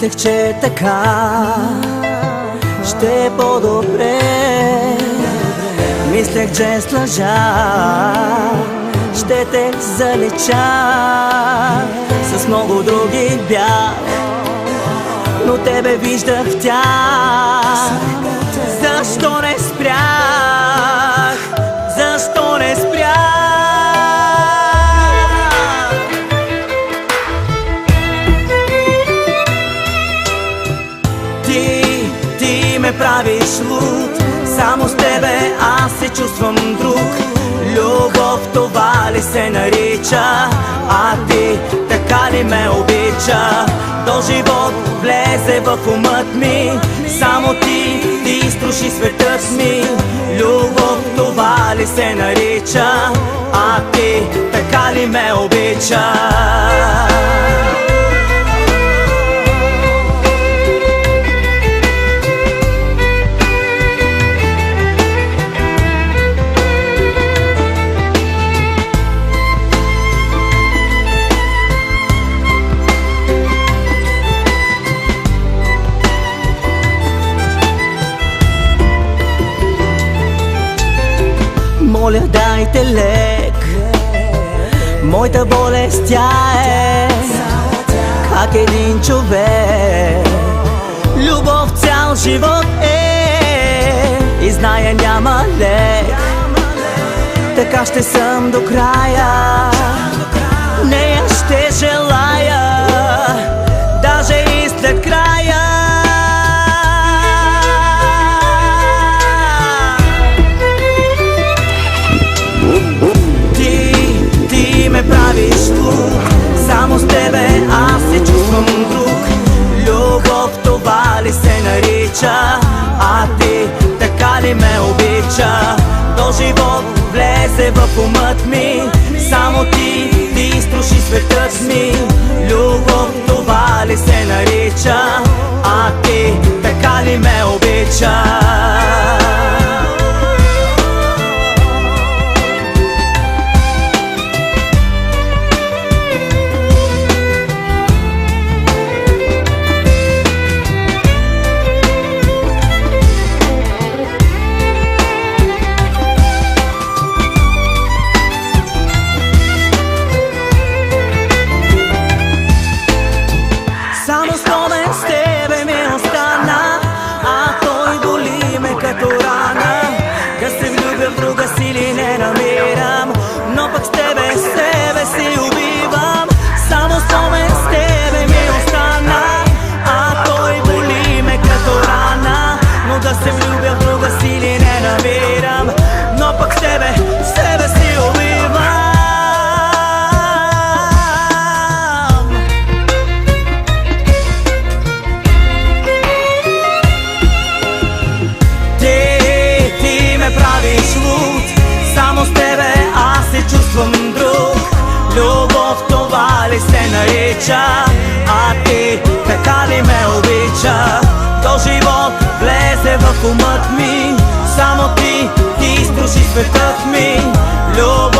Мислех, че така ще е по-добре. Мислех, че с лъжа ще те залича. С много други бях, но тебе виждах в тях. Защо не спрях? Защо не спрях? Ти ме правиш луд. Само с тебе аз се чувствам друг. Любов това ли се нарича? А ти така ли ме обича? До живот влезе в умът ми. Само ти струши светът ми. Любов това ли се нарича? А ти така ли ме обича? Моля, дайте лек, моята болест тя е как един човек. Любов цял живот е и зная няма лек. Така ще съм до края, нея ще желая, даже и след края. Правиш луд. Само с тебе аз се чувствам друг. Любов това ли се нарича? А ти така ли ме обича? До живот влезе в умът ми. Само ти струши светът ми. Любов това ли се нарича? А ти така ли ме обича? Само спомен с тебе ми остана, а той боли ме като рана. Да се влюбя в друга сили не намирам, но пък с тебе себе си убивам. Само спомен с тебе ми остана, а той боли ме като рана. Но да се влюбя в друга сили не намирам, но пък с тебе себе си убивам. Само с тебе аз се чувствам друг. Любов това ли се нарича? А ти така ли ме обича? До живот влезе в умът ми. Само ти струши светът ми. Любов